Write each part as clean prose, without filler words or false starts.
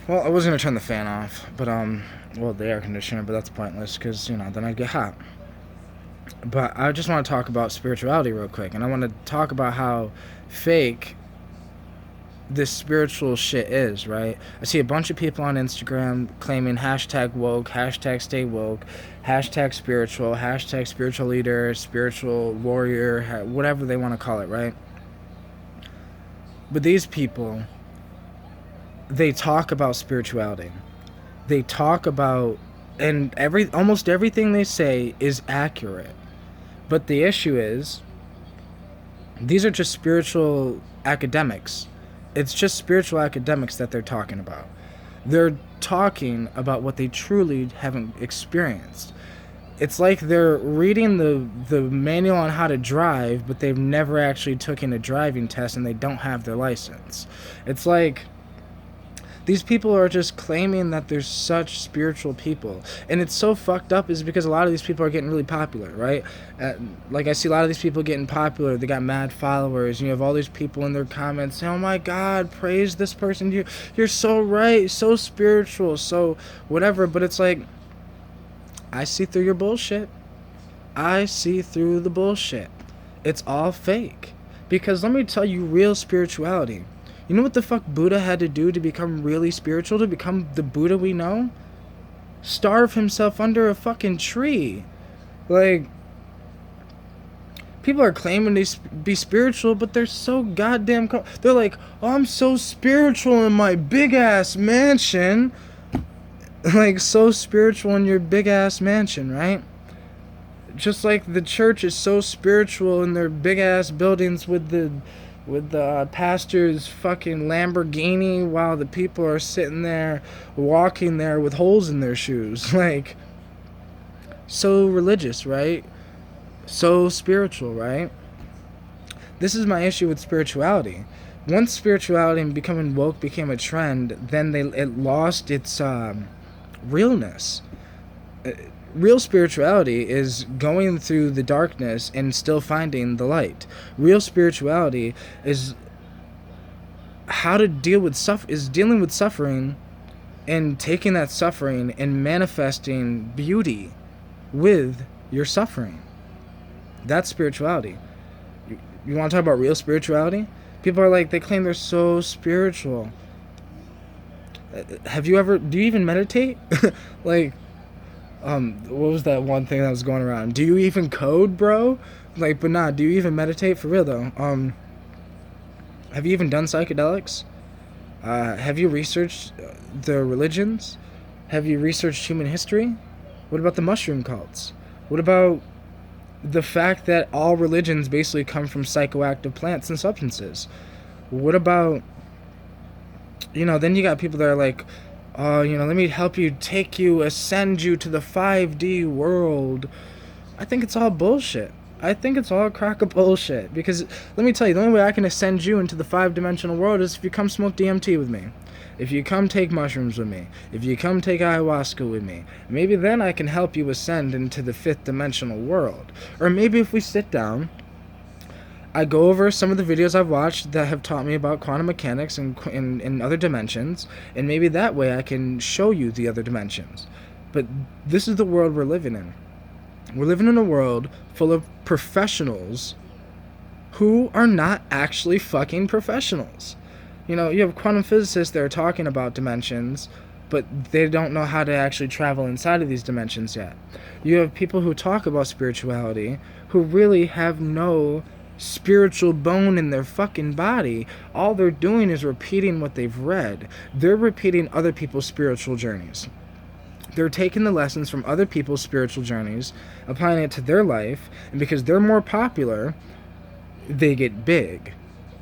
Well, I was gonna turn the fan off, but well, the air conditioner, but that's pointless because then I get hot. But I just want to talk about spirituality real quick, and I want to talk about how fake this spiritual shit is, right? I see a bunch of people on Instagram claiming hashtag woke, hashtag stay woke, hashtag spiritual leader, spiritual warrior, whatever they want to call it, right? But these people, they talk about spirituality. They talk about, and almost everything they say is accurate. But the issue is, these are just spiritual academics. It's just spiritual academics that they're talking about. They're talking about what they truly haven't experienced. It's like they're reading the manual on how to drive, but they've never actually taken a driving test and they don't have their license. It's like these people are just claiming that they're such spiritual people, and it's so fucked up is because a lot of these people are getting really popular, right? Like I see a lot of these people getting popular. They got mad followers, and you have all these people in their comments saying, oh my god, praise this person, you're so right, so spiritual, so whatever. But it's like, I see through your bullshit. I see through the bullshit. It's all fake. Because let me tell you, real spirituality. You know what the fuck Buddha had to do to become really spiritual, to become the Buddha we know? Starve himself under a fucking tree. Like, people are claiming to be spiritual, but they're so goddamn... They're like, oh, I'm so spiritual in my big-ass mansion. Like, so spiritual in your big-ass mansion, right? Just like the church is so spiritual in their big-ass buildings with the pastor's fucking Lamborghini while the people are sitting there walking there with holes in their shoes. Like, so religious, right? So spiritual, right? This is my issue with spirituality. Once spirituality and becoming woke became a trend, then it lost its realness. Real spirituality is going through the darkness and still finding the light. Real spirituality is how to dealing with suffering and taking that suffering and manifesting beauty with your suffering. That's spirituality. You want to talk about real spirituality? People are like, they claim they're so spiritual. Do you even meditate? Like, what was that one thing that was going around? Do you even code, bro? Like, but nah, do you even meditate for real though? Have you even done psychedelics? Have you researched the religions? Have you researched human history? What about the mushroom cults? What about the fact that all religions basically come from psychoactive plants and substances? What about, then you got people that are like, let me help you, ascend you to the 5D world. I think it's all bullshit. I think it's all a crock of bullshit. Because, let me tell you, the only way I can ascend you into the 5-dimensional world is if you come smoke DMT with me. If you come take mushrooms with me. If you come take ayahuasca with me. Maybe then I can help you ascend into the 5th-dimensional world. Or maybe if we sit down, I go over some of the videos I've watched that have taught me about quantum mechanics and other dimensions, and maybe that way I can show you the other dimensions. But this is the world we're living in. We're living in a world full of professionals who are not actually fucking professionals. You have quantum physicists that are talking about dimensions, but they don't know how to actually travel inside of these dimensions yet. You have people who talk about spirituality who really have no spiritual bone in their fucking body. All they're doing is repeating what they've read. They're repeating other people's spiritual journeys. They're taking the lessons from other people's spiritual journeys, applying it to their life, and because they're more popular, they get big.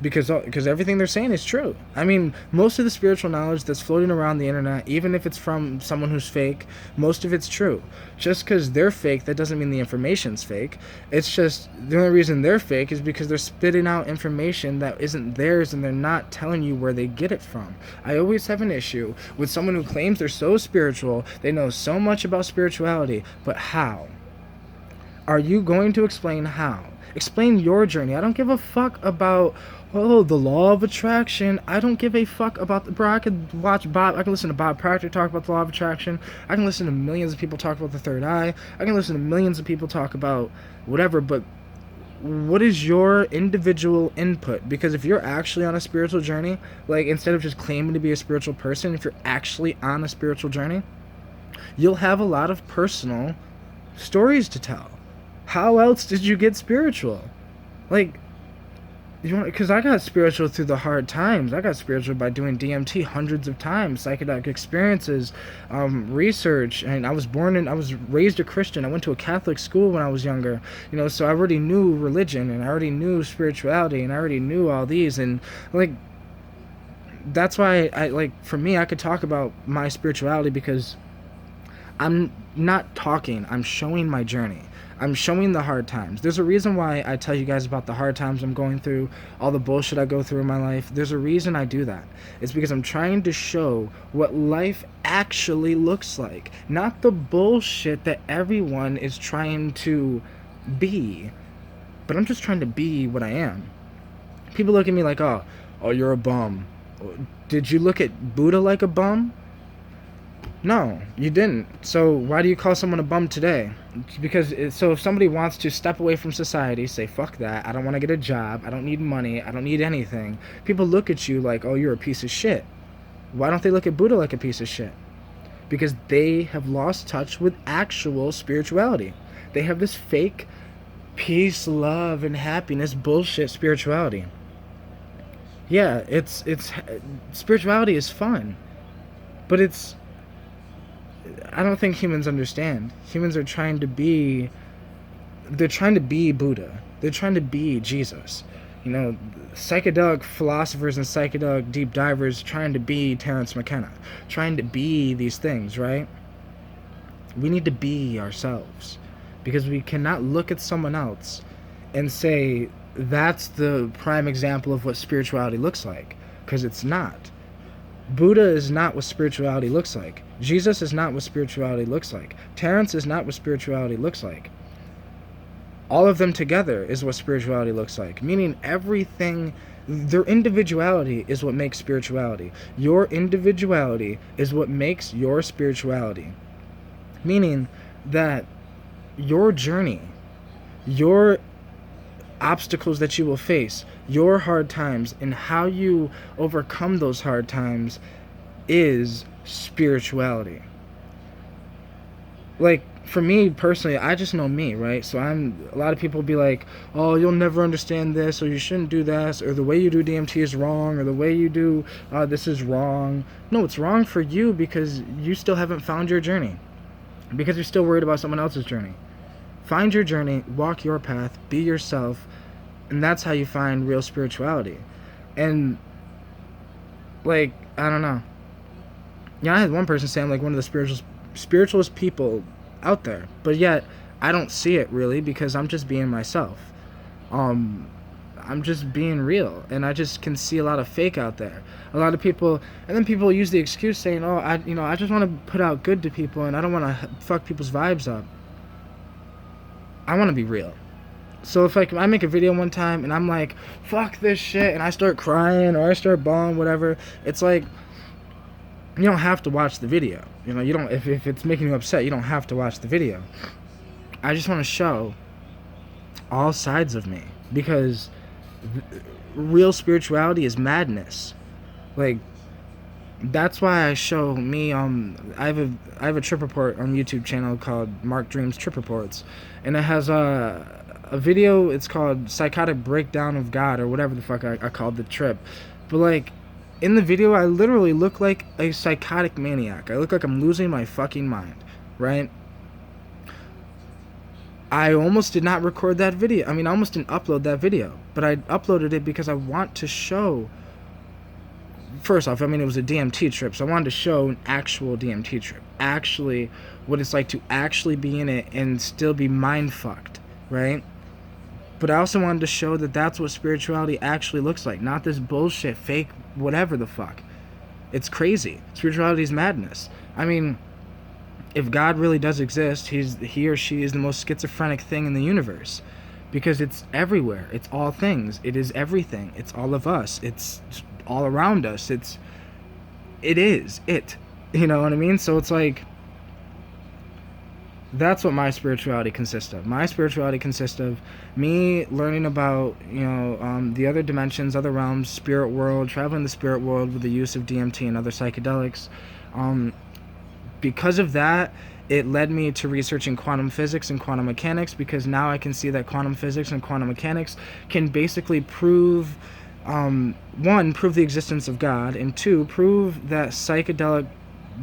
Because everything they're saying is true. I mean, most of the spiritual knowledge that's floating around the internet, even if it's from someone who's fake, most of it's true. Just because they're fake, that doesn't mean the information's fake. It's just, the only reason they're fake is because they're spitting out information that isn't theirs and they're not telling you where they get it from. I always have an issue with someone who claims they're so spiritual, they know so much about spirituality, but how? Are you going to explain how? Explain your journey. I don't give a fuck about Oh, the law of attraction. I don't give a fuck about the bro. I could watch Bob. I can listen to Bob Proctor talk about the law of attraction. I can listen to millions of people talk about the third eye. I can listen to millions of people talk about whatever. But what is your individual input? Because if you're actually on a spiritual journey, like instead of just claiming to be a spiritual person, if you're actually on a spiritual journey, you'll have a lot of personal stories to tell. How else did you get spiritual? Like, you want, because I got spiritual through the hard times. I got spiritual by doing DMT hundreds of times, psychedelic experiences, research, and I was raised a Christian. I went to a Catholic school when I was younger, so I already knew religion, and I already knew spirituality, and I already knew all these, and like, that's why for me, I could talk about my spirituality because I'm not talking, I'm showing my journey. I'm showing the hard times. There's a reason why I tell you guys about the hard times I'm going through, all the bullshit I go through in my life. There's a reason I do that. It's because I'm trying to show what life actually looks like, not the bullshit that everyone is trying to be. But I'm just trying to be what I am. People look at me like, oh, you're a bum. Did you look at Buddha like a bum? No, you didn't. So why do you call someone a bum today? Because if somebody wants to step away from society, say, fuck that, I don't want to get a job, I don't need money, I don't need anything, people look at you like, oh, you're a piece of shit. Why don't they look at Buddha like a piece of shit? Because they have lost touch with actual spirituality. They have this fake peace, love, and happiness bullshit spirituality. Yeah, it's spirituality is fun, but I don't think humans understand. Humans are trying to be Buddha. They're trying to be Jesus. Psychedelic philosophers and psychedelic deep divers trying to be Terence McKenna. Trying to be these things, right? We need to be ourselves. Because we cannot look at someone else and say, that's the prime example of what spirituality looks like. Because it's not. Buddha is not what spirituality looks like. Jesus is not what spirituality looks like. Terence is not what spirituality looks like. All of them together is what spirituality looks like. Meaning everything, their individuality is what makes spirituality. Your individuality is what makes your spirituality. Meaning that your journey, your obstacles that you will face, your hard times, and how you overcome those hard times is spirituality. Like, for me personally, I just know me, right? So a lot of people be like, oh, you'll never understand this, or you shouldn't do this, or the way you do DMT is wrong, or the way you do this is wrong. No, it's wrong for you because you still haven't found your journey. Because you're still worried about someone else's journey. Find your journey, walk your path, be yourself, and that's how you find real spirituality. And, I don't know. I had one person say I'm like one of the spiritualist people out there, but yet I don't see it really because I'm just being myself. I'm just being real, and I just can see a lot of fake out there. A lot of people, and then people use the excuse saying, oh, I just want to put out good to people, and I don't want to fuck people's vibes up. I want to be real. So if I make a video one time and I'm like, fuck this shit, and I start crying or I start bawling, whatever, it's like, you don't have to watch the video. You don't, if it's making you upset, you don't have to watch the video. I just want to show all sides of me, because real spirituality is madness. That's why I show me, I have a trip report on YouTube channel called Mark Dreams Trip Reports, and it has a video, it's called Psychotic Breakdown of God, or whatever the fuck I called the trip. But in the video, I literally look like a psychotic maniac. I look like I'm losing my fucking mind, right? I almost did not record that video. I almost didn't upload that video, but I uploaded it because I want to show. First off, it was a DMT trip, so I wanted to show an actual DMT trip. Actually, what it's like to actually be in it and still be mind-fucked, right? But I also wanted to show that that's what spirituality actually looks like. Not this bullshit, fake, whatever the fuck. It's crazy. Spirituality is madness. If God really does exist, he or she is the most schizophrenic thing in the universe. because it's everywhere. It's all things. It is everything. It's all of us. It's all around us. It is it. You know what I mean? So it's like, that's what my spirituality consists of. My spirituality consists of me learning about, the other dimensions, other realms, spirit world, traveling the spirit world with the use of DMT and other psychedelics. Because of that, it led me to researching quantum physics and quantum mechanics, because now I can see that quantum physics and quantum mechanics can basically prove, one, prove the existence of God, and two, prove that psychedelic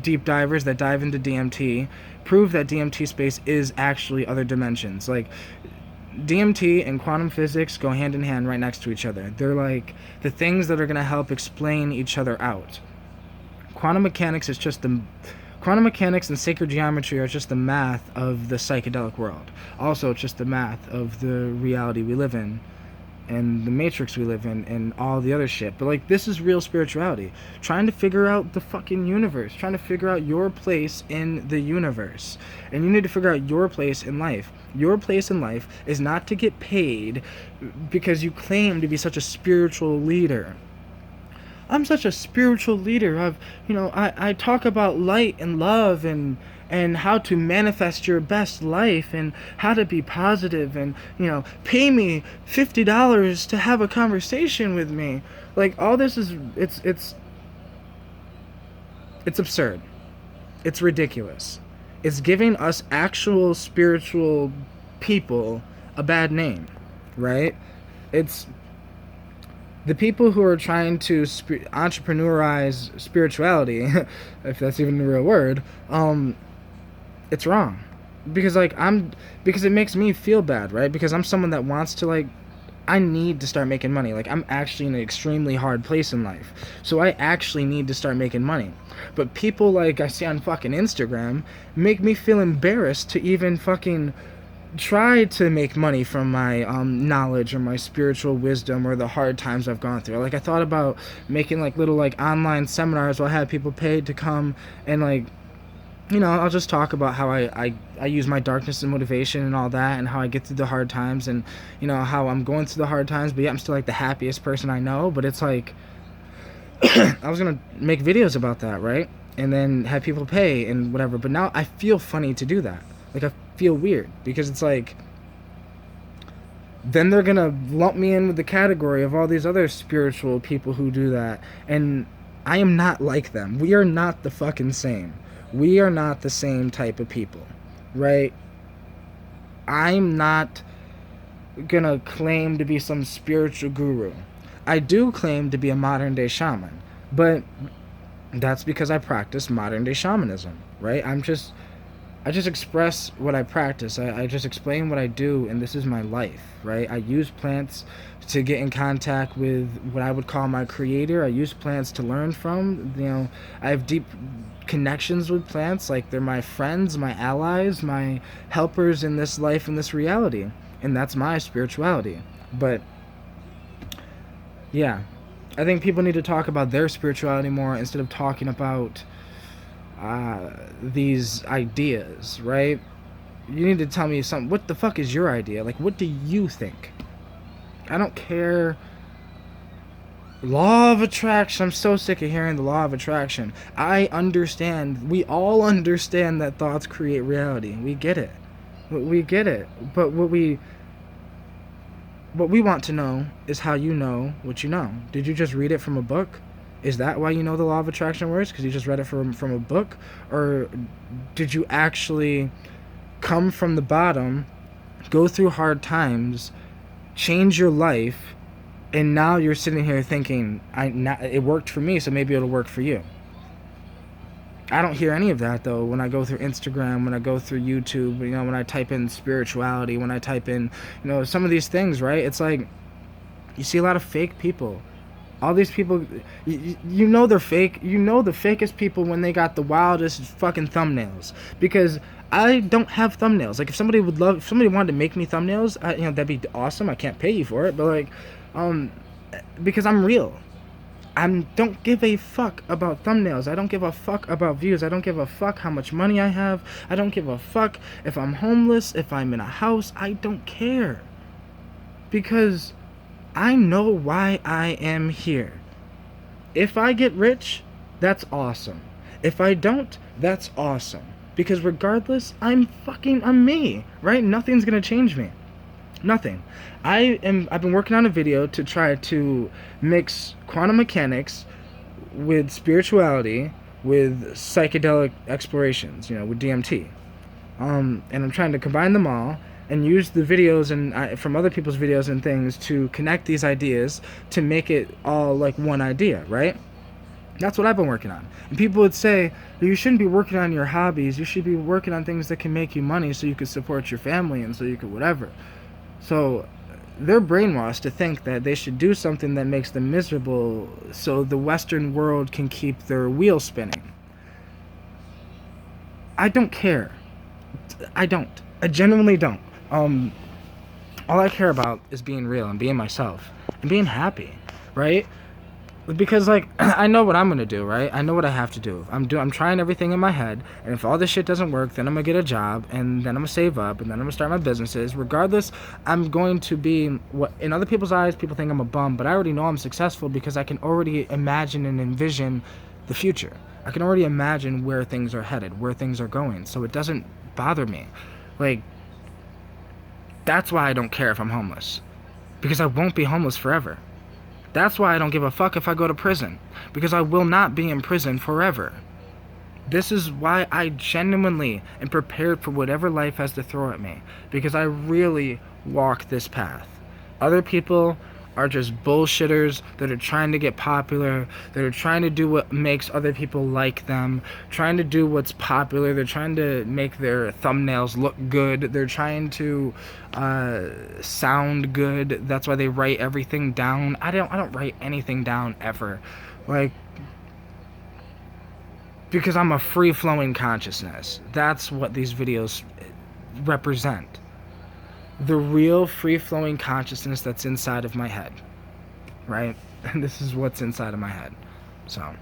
deep divers that dive into DMT prove that DMT space is actually other dimensions. Like, DMT and quantum physics go hand in hand right next to each other. They're like the things that are going to help explain each other out. Quantum mechanics and sacred geometry are just the math of the psychedelic world. Also, it's just the math of the reality we live in, and the matrix we live in, and all the other shit. But like, this is real spirituality, trying to figure out the fucking universe, trying to figure out your place in the universe. And you need to figure out your place in life. Your place in life is not to get paid because you claim to be such a spiritual leader. I'm such a spiritual leader. I talk about light and love and how to manifest your best life and how to be positive, and pay me $50 to have a conversation with me. Like, all this is it's absurd. It's ridiculous. It's giving us actual spiritual people a bad name, right? It's the people who are trying to entrepreneurize spirituality, if that's even the real word, it's wrong. Because because it makes me feel bad, right? Because I'm someone that wants to, I need to start making money. Like, I'm actually in an extremely hard place in life. So I actually need to start making money. But people like I see on fucking Instagram make me feel embarrassed to even fucking try to make money from my knowledge or my spiritual wisdom or the hard times I've gone through. Like, I thought about making little online seminars where I had people paid to come and I'll just talk about how I use my darkness and motivation and all that, and how I get through the hard times, and how I'm going through the hard times, but yet I'm still the happiest person I know. But it's like, I was gonna make videos about that, right? And then have people pay and whatever. But now I feel funny to do that. Like, I feel weird, because it's like, then they're gonna lump me in with the category of all these other spiritual people who do that, and I am not like them. We are not the fucking same. We are not the same type of people, right? I'm not gonna claim to be some spiritual guru. I do claim to be a modern day shaman, but that's because I practice modern day shamanism, right? I just express what I practice. I just explain what I do, and this is my life, right? I use plants to get in contact with what I would call my creator. I use plants to learn from. I have deep connections with plants. Like, they're my friends, my allies, my helpers in this life and this reality. And that's my spirituality. But, yeah, I think people need to talk about their spirituality more instead of talking about these ideas, right? You need to tell me something. What the fuck is your idea? Like, what do you think? I don't care. Law of attraction. I'm so sick of hearing the law of attraction. I understand. We all understand that thoughts create reality. We get it. We get it. But what we want to know is how you know what you know. Did you just read it from a book? Is that why you know the law of attraction works? Because you just read it from a book? Or did you actually come from the bottom, go through hard times, change your life, and now you're sitting here thinking, it worked for me, so maybe it'll work for you? I don't hear any of that, though, when I go through Instagram, when I go through YouTube, when I type in spirituality, when I type in, some of these things, right? It's like, you see a lot of fake people. All these people, they're fake. The fakest people when they got the wildest fucking thumbnails. Because I don't have thumbnails. Like, if somebody wanted to make me thumbnails, that'd be awesome. I can't pay you for it, but because I'm real. I don't give a fuck about thumbnails. I don't give a fuck about views. I don't give a fuck how much money I have. I don't give a fuck if I'm homeless, if I'm in a house. I don't care. because I know why I am here. If I get rich, that's awesome. If I don't, that's awesome. Because regardless, I'm me, right? Nothing's gonna change me. Nothing. I've been working on a video to try to mix quantum mechanics with spirituality with psychedelic explorations, with DMT. And I'm trying to combine them all and use the videos and from other people's videos and things to connect these ideas to make it all like one idea, right? That's what I've been working on. And people would say, you shouldn't be working on your hobbies. You should be working on things that can make you money so you can support your family and so you can whatever. So they're brainwashed to think that they should do something that makes them miserable so the Western world can keep their wheels spinning. I don't care. I don't. I genuinely don't. All I care about is being real and being myself and being happy, right? Because like I know what I'm gonna do, right? I know what I have to do. I'm trying everything in my head, and if all this shit doesn't work, then I'm gonna get a job, and then I'm gonna save up, and then I'm gonna start my businesses. Regardless, I'm going to be what in other people's eyes people think I'm a bum, but I already know I'm successful because I can already imagine and envision the future. I can already imagine where things are headed, where things are going, so it doesn't bother me. Like that's why I don't care if I'm homeless, because I won't be homeless forever. That's why I don't give a fuck if I go to prison, because I will not be in prison forever. This is why I genuinely am prepared for whatever life has to throw at me, because I really walk this path. Other people are just bullshitters that are trying to get popular, that are trying to do what makes other people like them, trying to do what's popular, they're trying to make their thumbnails look good, they're trying to sound good, that's why they write everything down. I don't write anything down ever, like, because I'm a free-flowing consciousness. That's what these videos represent. The real free-flowing consciousness that's inside of my head, right? And this is what's inside of my head. So